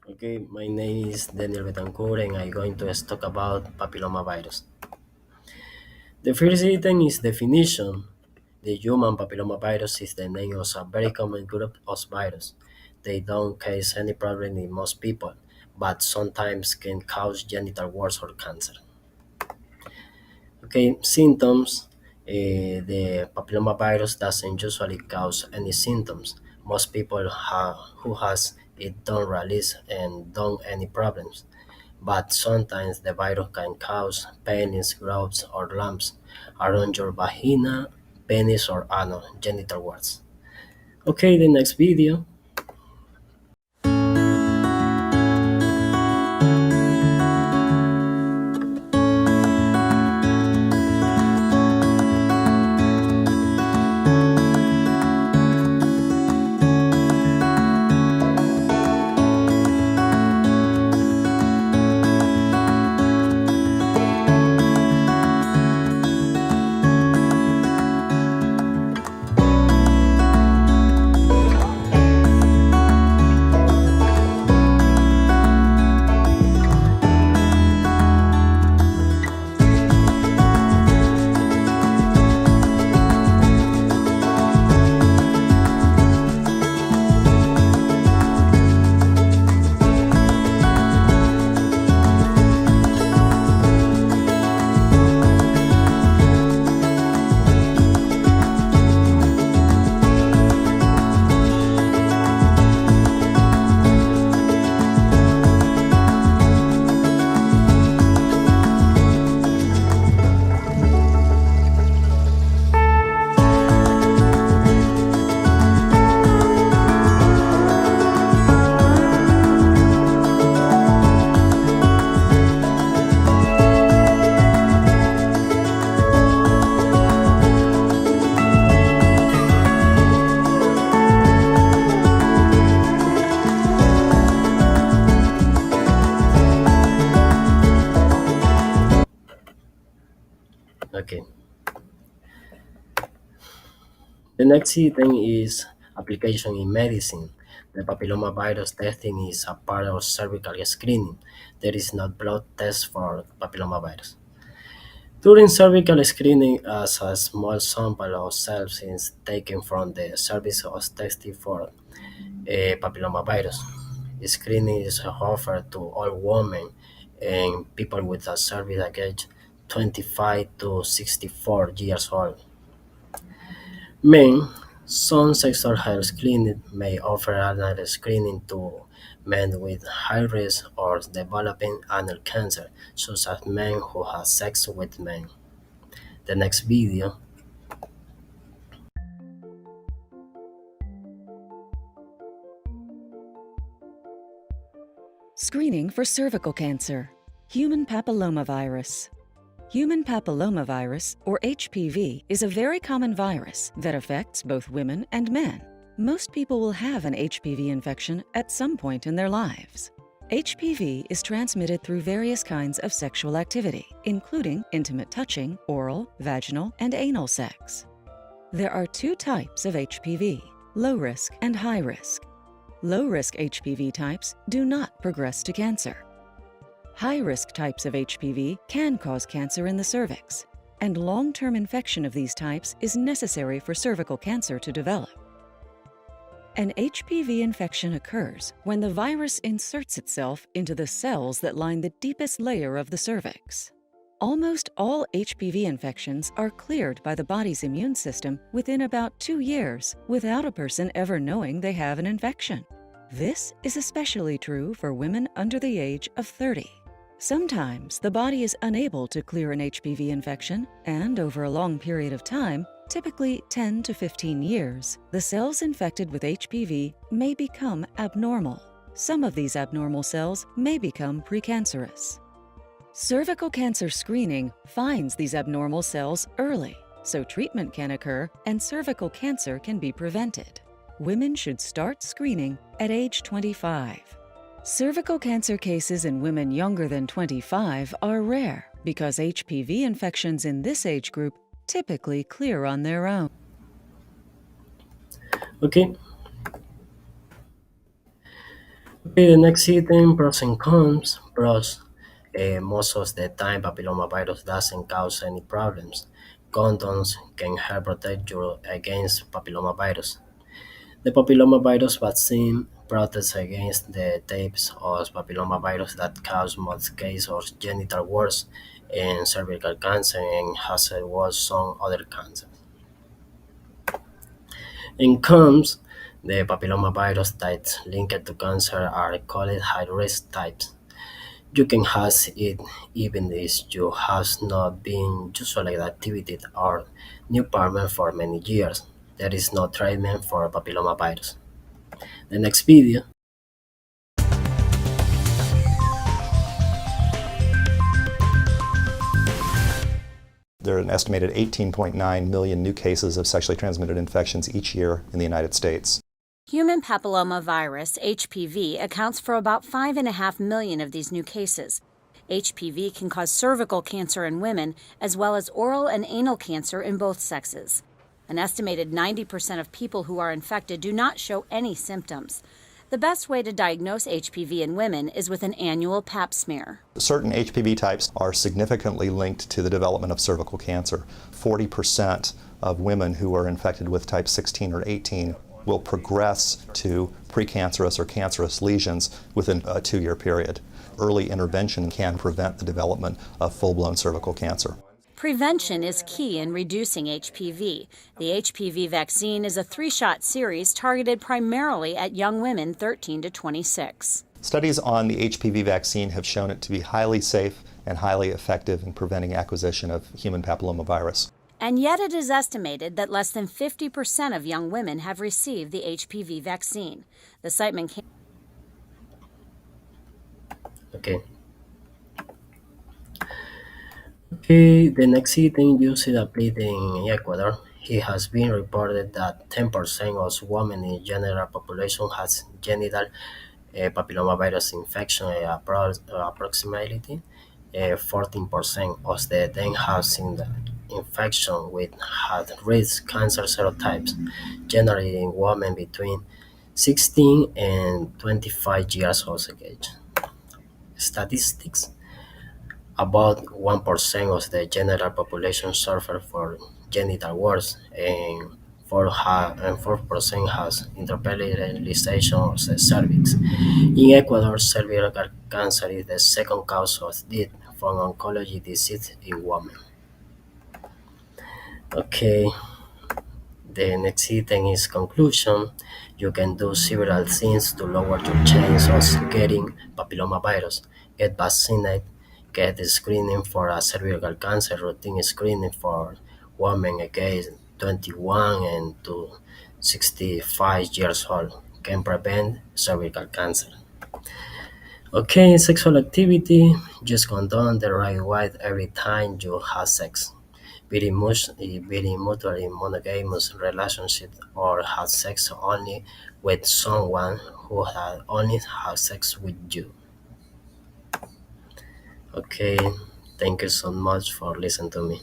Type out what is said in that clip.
Okay, my name is Daniel Betancourt and I'm going to talk about papillomavirus. The first item is definition. The human papillomavirus is the name of a very common group of virus. They don't cause any problem in most people, but sometimes can cause genital warts or cancer. Okay, symptoms. The papillomavirus doesn't usually cause any symptoms. Most people who has it don't release and don't any problems. But sometimes the virus can cause penis growths or lumps around your vagina, penis, or anal genital warts. Okay, the next video. Okay. The next thing is application in medicine. The papillomavirus testing is a part of cervical screening. There is no blood test for papillomavirus. During cervical screening, as a small sample of cells is taken from the cervix was tested for papillomavirus. Screening is offered to all women and people with a cervical age 25 to 64 years old. Men, some sexual health clinics may offer anal screening to men with high risk or developing anal cancer, such as men who have sex with men. The next video. Screening for cervical cancer. Human papillomavirus. Human papillomavirus, or HPV, is a very common virus that affects both women and men. Most people will have an HPV infection at some point in their lives. HPV is transmitted through various kinds of sexual activity, including intimate touching, oral, vaginal, and anal sex. There are two types of HPV: low risk and high risk. Low-risk HPV types do not progress to cancer. High-risk types of HPV can cause cancer in the cervix, and long-term infection of these types is necessary for cervical cancer to develop. An HPV infection occurs when the virus inserts itself into the cells that line the deepest layer of the cervix. Almost all HPV infections are cleared by the body's immune system within about 2 years without a person ever knowing they have an infection. This is especially true for women under the age of 30. Sometimes the body is unable to clear an HPV infection, and over a long period of time, typically 10 to 15 years, the cells infected with HPV may become abnormal. Some of these abnormal cells may become precancerous. Cervical cancer screening finds these abnormal cells early, so treatment can occur and cervical cancer can be prevented. Women should start screening at age 25. Cervical cancer cases in women younger than 25 are rare because HPV infections in this age group typically clear on their own. Okay. Okay, the next item, pros and cons. Pros, most of the time papillomavirus doesn't cause any problems. Condoms can help protect you against papillomavirus. The papillomavirus vaccine protects against the types of papillomavirus that cause most cases of genital warts and cervical cancer and has was some other cancers. In comes the papillomavirus types linked to cancer are called high-risk types. You can have it even if you have not been usually activated or new partner for many years. There is no treatment for papillomavirus. The next video. There are an estimated 18.9 million new cases of sexually transmitted infections each year in the United States. Human papillomavirus, HPV, accounts for about 5.5 million of these new cases. HPV can cause cervical cancer in women, as well as oral and anal cancer in both sexes. An estimated 90% of people who are infected do not show any symptoms. The best way to diagnose HPV in women is with an annual pap smear. Certain HPV types are significantly linked to the development of cervical cancer. 40% of women who are infected with type 16 or 18 will progress to precancerous or cancerous lesions within a 2-year period. Early intervention can prevent the development of full-blown cervical cancer. Prevention is key in reducing HPV. The HPV vaccine is a 3-shot series targeted primarily at young women 13 to 26. Studies on the HPV vaccine have shown it to be highly safe and highly effective in preventing acquisition of human papillomavirus. And yet it is estimated that less than 50% of young women have received the HPV vaccine. The Siteman Okay. Okay, the next item used applied in Ecuador. It has been reported that 10% of women in general population has genital papillomavirus infection, approximately 14% of the then has in the infection with high-risk cancer serotypes, generally in women between 16 and 25 years of age. Statistics: about 1% of the general population suffer from genital warts, and 4% has interpellation of the cervix. In Ecuador, cervical cancer is the second cause of death from oncology disease in women. Okay, the next item is conclusion. You can do several things to lower your chance of getting papillomavirus. Get vaccinated, get screening for a cervical cancer, routine screening for women aged 21 and to 65 years old can prevent cervical cancer. Okay, sexual activity, just condone the right way every time you have sex. Very mutually monogamous relationship or have sex only with someone who had only have sex with you. Okay, thank you so much for listening to me.